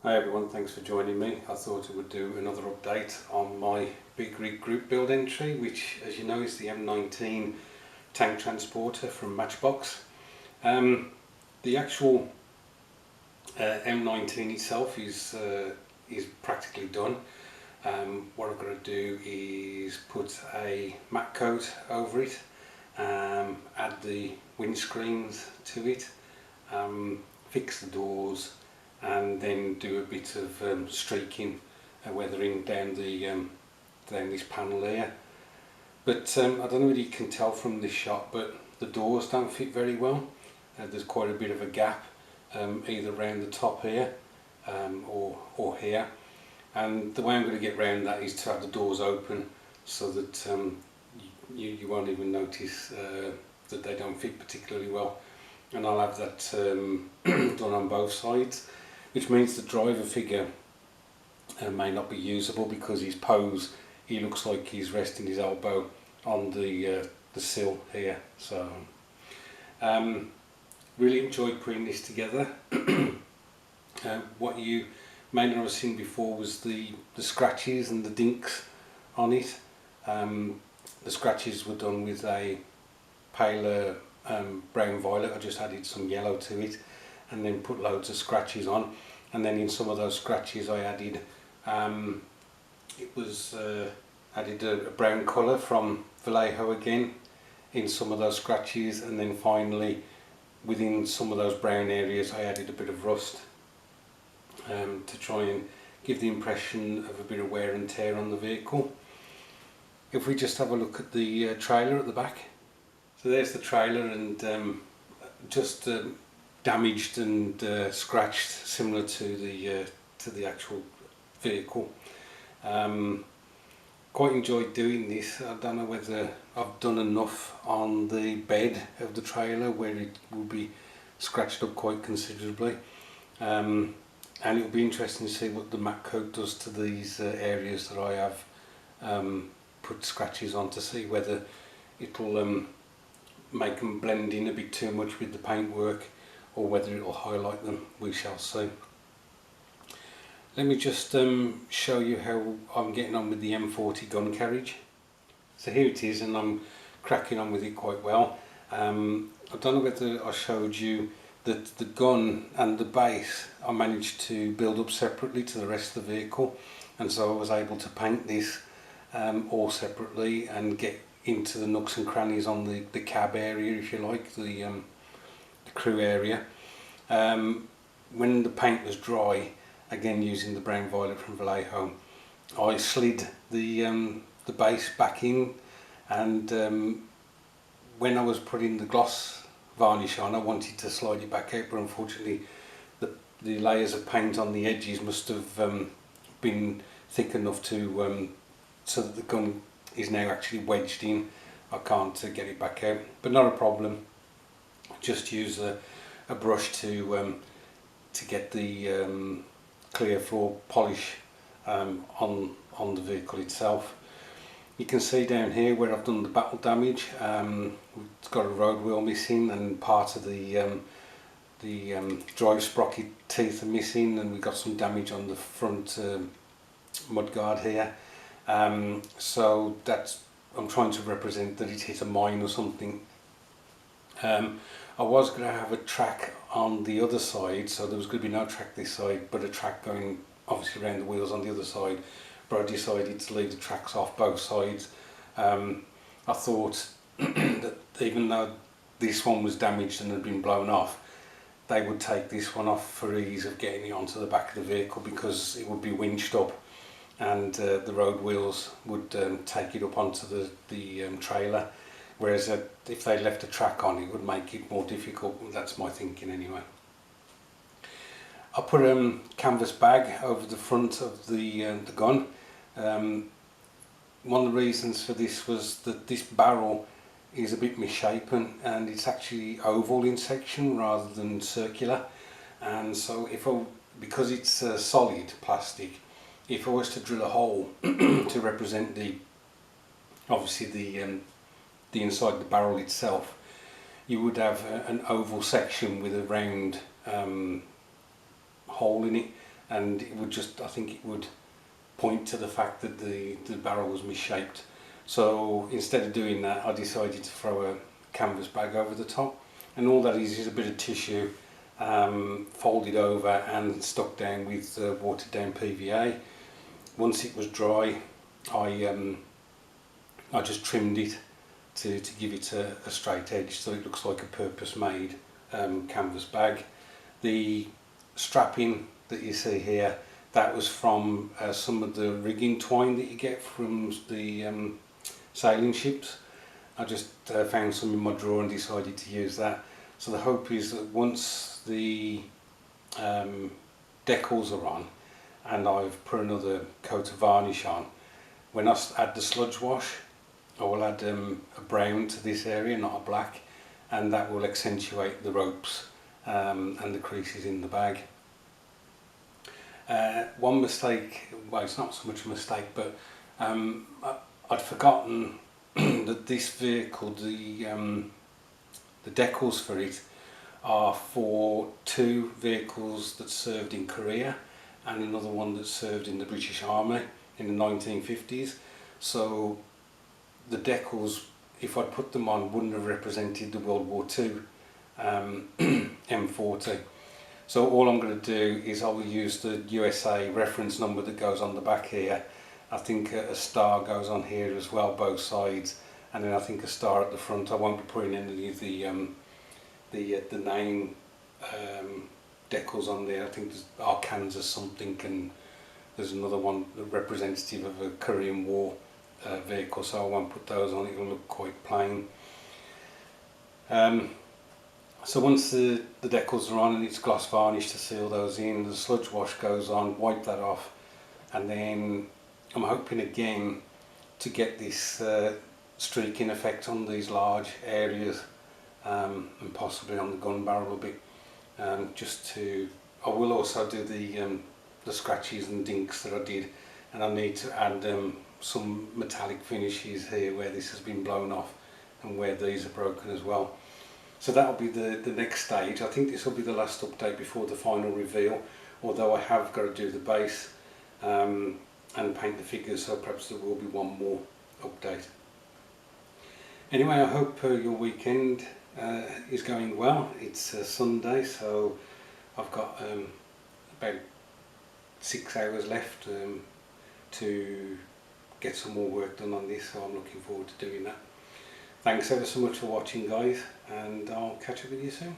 Hi everyone, thanks for joining me. I thought I would do another update on my big rig group build entry, which as you know is the M19 tank transporter from Matchbox. The actual M19 itself is practically done. What I'm going to do is put a matte coat over it, add the windscreens to it, fix the doors, and then do a bit of streaking, weathering down this panel there. But I don't know whether you can tell from this shot, but the doors don't fit very well. There's quite a bit of a gap, either around the top here or here. And the way I'm going to get around that is to have the doors open so that you won't even notice that they don't fit particularly well. And I'll have that done on both sides, which means the driver figure may not be usable because his pose, he looks like he's resting his elbow on the sill here. So really enjoyed putting this together. What you may not have seen before was the scratches and the dinks on it. The scratches were done with a paler brown violet. I just added some yellow to it and then put loads of scratches on, and then in some of those scratches I added added a brown colour from Vallejo again in some of those scratches, and then finally within some of those brown areas I added a bit of rust to try and give the impression of a bit of wear and tear on the vehicle. If we just have a look at the trailer at the back. So there's the trailer, and just damaged and scratched, similar to the actual vehicle. Quite enjoyed doing this. I don't know whether I've done enough on the bed of the trailer where it will be scratched up quite considerably, and it'll be interesting to see what the matte coat does to these areas that I have put scratches on, to see whether it'll make them blend in a bit too much with the paintwork or whether it will highlight them. We shall see. Let me just show you how I'm getting on with the M40 gun carriage. So here it is, and I'm cracking on with it quite well. I don't know whether I showed you that the gun and the base I managed to build up separately to the rest of the vehicle, and so I was able to paint this all separately and get into the nooks and crannies on the cab area, if you like, the crew area. When the paint was dry, again using the brown violet from Vallejo, I slid the base back in, and when I was putting the gloss varnish on, I wanted to slide it back out, but unfortunately the layers of paint on the edges must have been thick enough to so that the gun is now actually wedged in. I can't get it back out, but not a problem. Just use a brush to get the clear floor polish on the vehicle itself. You can see down here where I've done the battle damage. It's got a road wheel missing, and part of the drive sprocket teeth are missing, and we've got some damage on the front mudguard here. So that's, I'm trying to represent that it hit a mine or something. I was going to have a track on the other side, so there was going to be no track this side, but a track going obviously around the wheels on the other side, but I decided to leave the tracks off both sides. I thought that even though this one was damaged and had been blown off, they would take this one off for ease of getting it onto the back of the vehicle, because it would be winched up, and the road wheels would take it up onto the trailer, whereas if they left a track on, it would make it more difficult. That's my thinking anyway. I put a canvas bag over the front of the gun. One of the reasons for this was that this barrel is a bit misshapen, and it's actually oval in section rather than circular, and so because it's solid plastic, if I was to drill a hole to represent obviously the inside of the barrel itself, you would have an oval section with a round hole in it, and it would just, I think it would point to the fact that the barrel was misshaped. So instead of doing that, I decided to throw a canvas bag over the top, and all that is a bit of tissue folded over and stuck down with watered down PVA. Once it was dry, I just trimmed it to give it a straight edge, so it looks like a purpose-made canvas bag. The strapping that you see here, that was from some of the rigging twine that you get from the sailing ships. I just found some in my drawer and decided to use that. So the hope is that once the decals are on and I've put another coat of varnish on, when I add the sludge wash, I will add a brown to this area, not a black, and that will accentuate the ropes and the creases in the bag. One mistake, well, it's not so much a mistake, but I'd forgotten that this vehicle, the decals for it are for two vehicles that served in Korea and another one that served in the British Army in the 1950s. So the decals, if I'd put them on, wouldn't have represented the World War II M40. So all I'm going to do is I will use the USA reference number that goes on the back here. I think a star goes on here as well, both sides, and then I think a star at the front. I won't be putting any of the name decals on there. I think there's Arkansas something, and there's another one representative of a Korean War vehicle, so I won't put those on. It will look quite plain. So once the decals are on and it's gloss varnish to seal those in, the sludge wash goes on, wipe that off, and then I'm hoping again to get this streaking effect on these large areas and possibly on the gun barrel a bit. I will also do the scratches and dinks that I did, and I need to add some metallic finishes here where this has been blown off and where these are broken as well. So that'll be the next stage. I think this will be the last update before the final reveal, although I have got to do the base and paint the figures, so perhaps there will be one more update. Anyway, I hope your weekend is going well. It's Sunday, so I've got about 6 hours left to get some more work done on this, so I'm looking forward to doing that. Thanks ever so much for watching, guys, and I'll catch up with you soon.